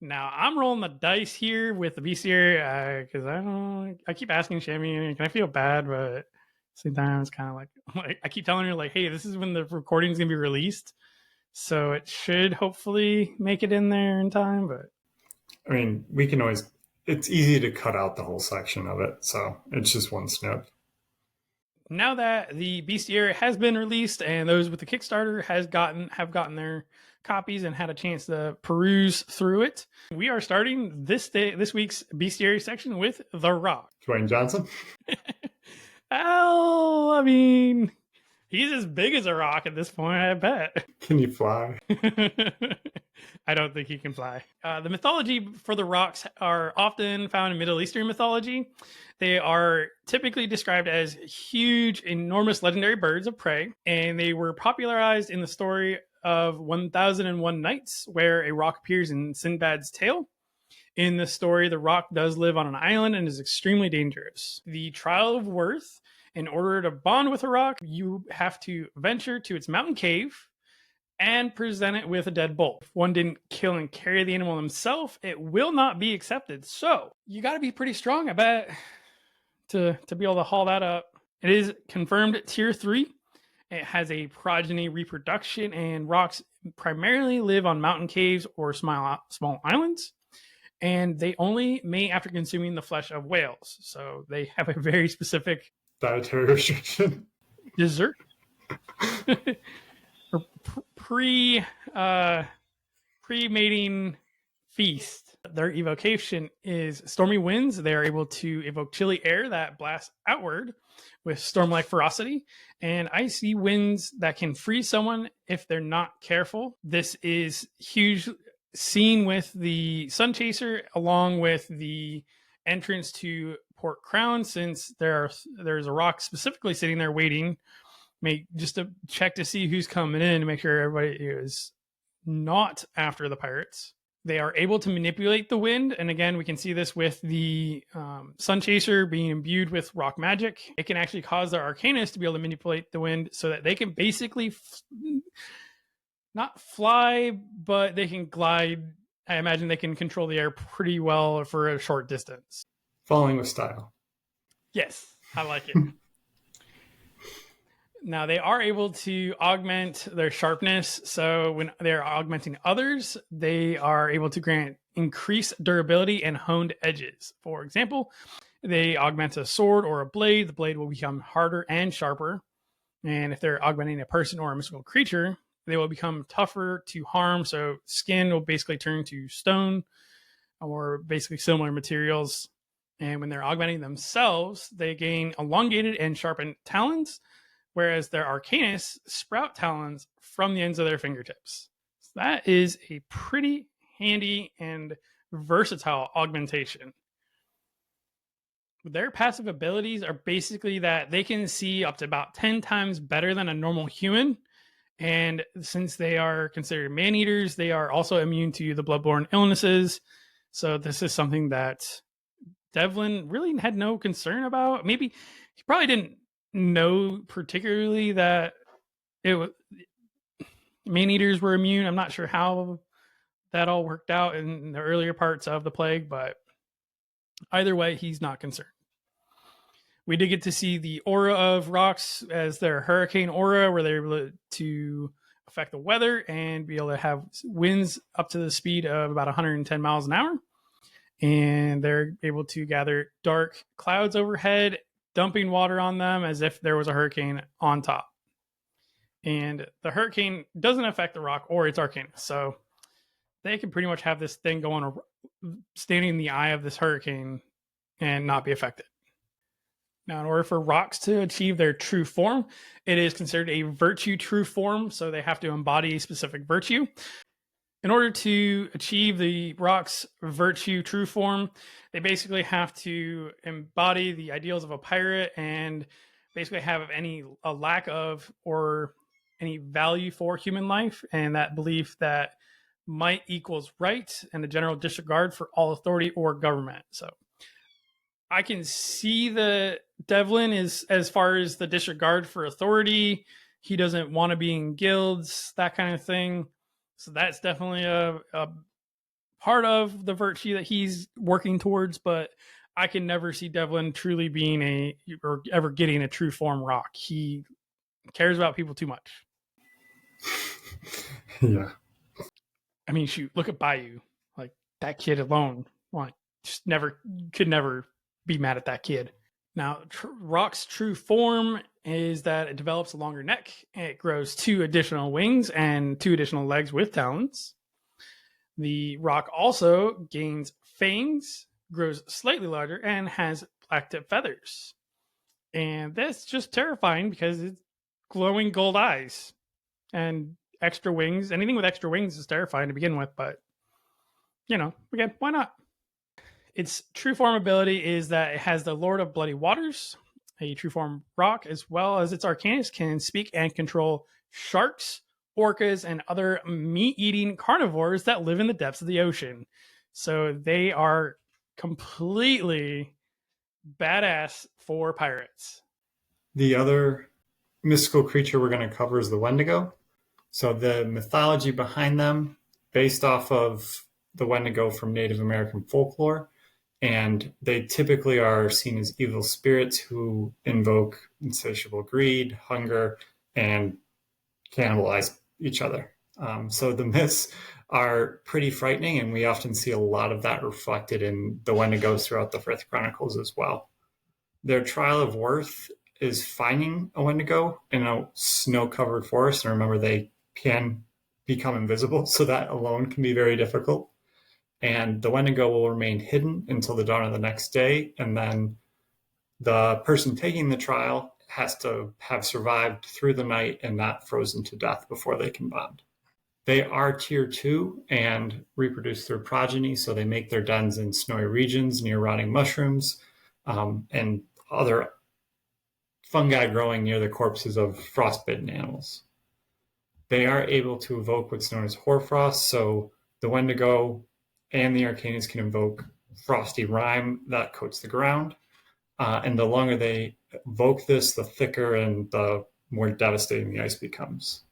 Now I'm rolling the dice here with the bestiary because I don't. I keep asking Shami, and I feel bad, but sometimes kind of like I keep telling her like, "Hey, this is when the recording's gonna be released, so it should hopefully make it in there in time." But I mean, we can always. It's easy to cut out the whole section of it, so it's just one snip. now that the bestiary has been released and those with the Kickstarter have gotten their copies and had a chance to peruse through it, we are starting this week's bestiary section with the Roc. Dwayne Johnson. Oh, I mean, he's as big as a rock at this point, I bet. Can he fly? I don't think he can fly. The mythology for the Rocs are often found in Middle Eastern mythology. They are typically described as huge, enormous legendary birds of prey, and they were popularized in the story of 1001 Nights, where a roc appears in Sinbad's tale. In the story, the roc does live on an island and is extremely dangerous. The Trial of Worth, in order to bond with a roc, you have to venture to its mountain cave and present it with a dead bull. If one didn't kill and carry the animal himself, it will not be accepted. So you got to be pretty strong, I bet, to be able to haul that up. It is confirmed tier 3. It has a progeny reproduction, and rocs primarily live on mountain caves or small islands. And they only mate after consuming the flesh of whales. So they have a very specific dietary restriction. Dessert. Or pre-mating feast. Their evocation is stormy winds. They are able to evoke chilly air that blasts outward with storm-like ferocity, and icy winds that can freeze someone if they're not careful. This is huge, seen with the Sun Chaser, along with the entrance to Port Crown, since there's a roc specifically sitting there waiting, just to check to see who's coming in, to make sure everybody is not after the pirates. They are able to manipulate the wind, and again, we can see this with the Sun Chaser being imbued with roc magic. It can actually cause their Arcanist to be able to manipulate the wind so that they can basically not fly, but they can glide. I imagine they can control the air pretty well for a short distance. Falling with style. Yes, I like it. Now, they are able to augment their sharpness. So when they're augmenting others, they are able to grant increased durability and honed edges. For example, they augment a sword or a blade. The blade will become harder and sharper. And if they're augmenting a person or a mystical creature, they will become tougher to harm. So skin will basically turn to stone or basically similar materials. And when they're augmenting themselves, they gain elongated and sharpened talons, whereas their Arcanists sprout talons from the ends of their fingertips. So that is a pretty handy and versatile augmentation. Their passive abilities are basically that they can see up to about 10 times better than a normal human. And since they are considered man-eaters, they are also immune to the bloodborne illnesses. So this is something that Devlin really had no concern about. Maybe he probably didn't know particularly that man-eaters were immune. I'm not sure how that all worked out in the earlier parts of the plague, but either way, he's not concerned. We did get to see the aura of rocs as their hurricane aura, where they're able to affect the weather and be able to have winds up to the speed of about 110 miles an hour. And they're able to gather dark clouds overhead, dumping water on them as if there was a hurricane on top. And the hurricane doesn't affect the roc or its Arcanist. So they can pretty much have this thing going, standing in the eye of this hurricane and not be affected. Now, in order for rocs to achieve their true form, it is considered a virtue true form. So they have to embody a specific virtue. In order to achieve the roc's virtue true form, they basically have to embody the ideals of a pirate and basically have a lack of or any value for human life, and that belief that might equals right and a general disregard for all authority or government. So I can see the Devlin is, as far as the disregard for authority, he doesn't want to be in guilds, that kind of thing. So that's definitely a part of the virtue that he's working towards, but I can never see Devlin truly being or ever getting a true form Roc. He cares about people too much. Yeah. I mean, shoot, look at Bayou. Like, that kid alone, like, just could never be mad at that kid. Now, Roc's true form is that it develops a longer neck. It grows 2 additional wings and 2 additional legs with talons. The Roc also gains fangs, grows slightly larger, and has black tip feathers. And that's just terrifying because it's glowing gold eyes and extra wings. Anything with extra wings is terrifying to begin with, but again, why not? Its true form ability is that it has the Lord of Bloody Waters, a true form Roc, as well as its Arcanist can speak and control sharks, orcas, and other meat-eating carnivores that live in the depths of the ocean. So they are completely badass for pirates. The other mystical creature we're going to cover is the Wendigo. So the mythology behind them, based off of the Wendigo from Native American folklore, and they typically are seen as evil spirits who invoke insatiable greed, hunger, and cannibalize each other. So the myths are pretty frightening, and we often see a lot of that reflected in the Wendigos throughout the Frith Chronicles as well. Their trial of worth is finding a Wendigo in a snow-covered forest, and remember, they can become invisible, so that alone can be very difficult. And the Wendigo will remain hidden until the dawn of the next day, and then the person taking the trial has to have survived through the night and not frozen to death before they can bond. They are tier 2 and reproduce through progeny, so they make their dens in snowy regions near rotting mushrooms and other fungi growing near the corpses of frostbitten animals. They are able to evoke what's known as hoarfrost, so the Wendigo and the Arcanist can invoke frosty rime that coats the ground. And the longer they evoke this, the thicker and the more devastating the ice becomes.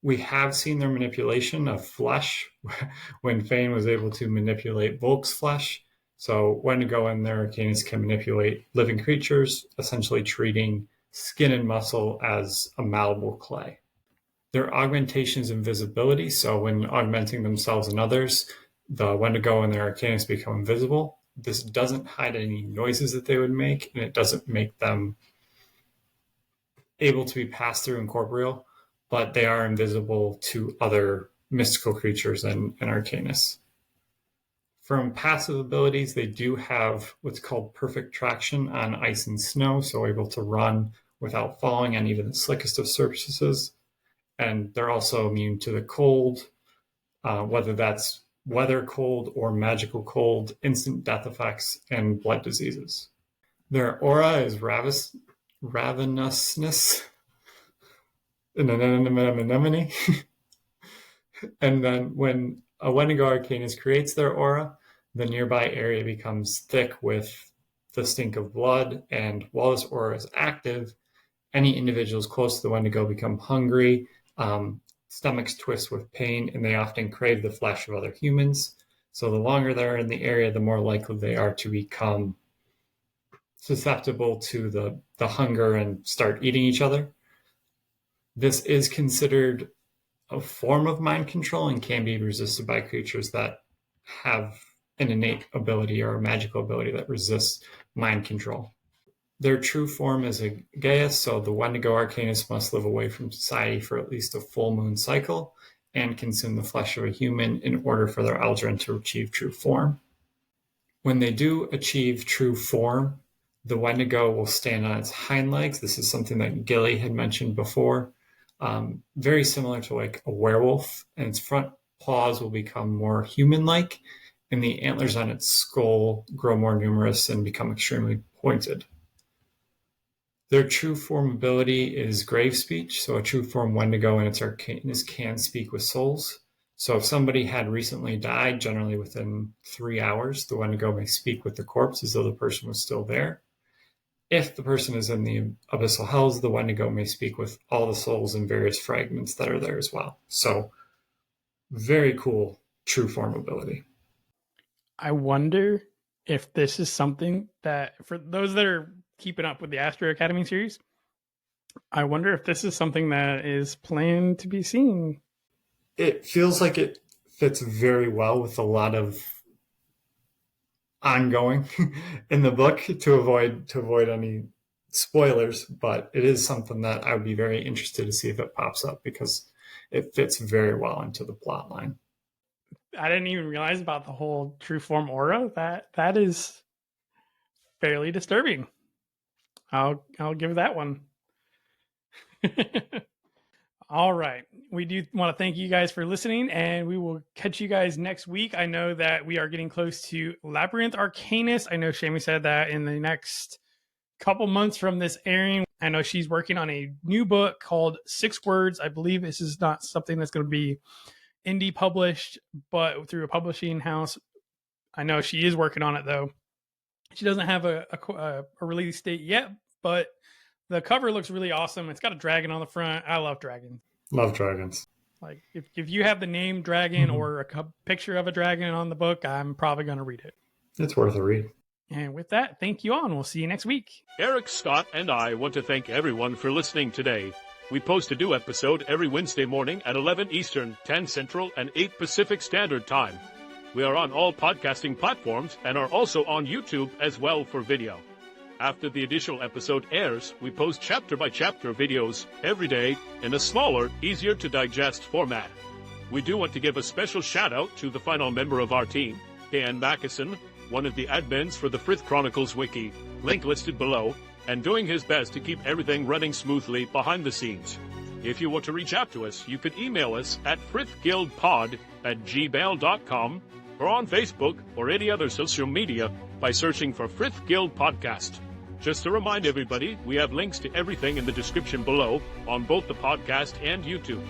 We have seen their manipulation of flesh when Fane was able to manipulate Volk's flesh. So Wendigo and their Arcanist can manipulate living creatures, essentially treating skin and muscle as a malleable clay. Their augmentation is invisibility, so when augmenting themselves and others, the Wendigo and their Arcanist become invisible. This doesn't hide any noises that they would make, and it doesn't make them able to be passed through incorporeal, but they are invisible to other mystical creatures and Arcanists. From passive abilities, they do have what's called perfect traction on ice and snow, so able to run without falling on even the slickest of surfaces. And they're also immune to the cold, whether that's weather cold or magical cold, instant death effects, and blood diseases. Their aura is ravenousness, anemone. And then when a Wendigo Arcanist creates their aura, the nearby area becomes thick with the stink of blood, and while this aura is active, any individuals close to the Wendigo become hungry, stomachs twist with pain, and they often crave the flesh of other humans. So the longer they're in the area, the more likely they are to become susceptible to the hunger and start eating each other. This is considered a form of mind control and can be resisted by creatures that have an innate ability or a magical ability that resists mind control. Their true form is a Gaius, so the Wendigo Arcanist must live away from society for at least a full moon cycle and consume the flesh of a human in order for their Eldrin to achieve true form. When they do achieve true form, the Wendigo will stand on its hind legs. This is something that Gilly had mentioned before. Very similar to like a werewolf, and its front paws will become more human-like, and the antlers on its skull grow more numerous and become extremely pointed. Their true form ability is grave speech, so a true form Wendigo and its Arcanist can speak with souls. So if somebody had recently died, generally within 3 hours, the Wendigo may speak with the corpse as though the person was still there. If the person is in the abyssal hells, the Wendigo may speak with all the souls and various fragments that are there as well. So very cool true form ability. I wonder if this is something that, for those that are keeping up with the Astro Academy series, I wonder if this is something that is planned to be seen. It feels like it fits very well with a lot of ongoing in the book to avoid any spoilers, but it is something that I would be very interested to see if it pops up because it fits very well into the plot line. I didn't even realize about the whole true form aura. That is fairly disturbing. I'll give that one. All right. We do want to thank you guys for listening, and we will catch you guys next week. I know that we are getting close to Labyrinth Arcanus. I know Shami said that in the next couple months from this airing. I know she's working on a new book called 6 Words. I believe this is not something that's going to be indie published, but through a publishing house. I know she is working on it, though. She doesn't have a release date yet, but the cover looks really awesome. It's got a dragon on the front. I love dragons. Love dragons. Like, if you have the name dragon or a picture of a dragon on the book, I'm probably going to read it. It's worth a read. And with that, thank you all, and we'll see you next week. Eric, Scott, and I want to thank everyone for listening today. We post a new episode every Wednesday morning at 11 Eastern, 10 Central, and 8 Pacific Standard Time. We are on all podcasting platforms and are also on YouTube as well for video. After the additional episode airs, we post chapter-by-chapter videos every day in a smaller, easier-to-digest format. We do want to give a special shout-out to the final member of our team, Dan Mackison, one of the admins for the Frith Chronicles Wiki, link listed below, and doing his best to keep everything running smoothly behind the scenes. If you want to reach out to us, you could email us at frithguildpod@gmail.com or on Facebook or any other social media by searching for Frith Guild Podcast. Just to remind everybody, we have links to everything in the description below on both the podcast and YouTube.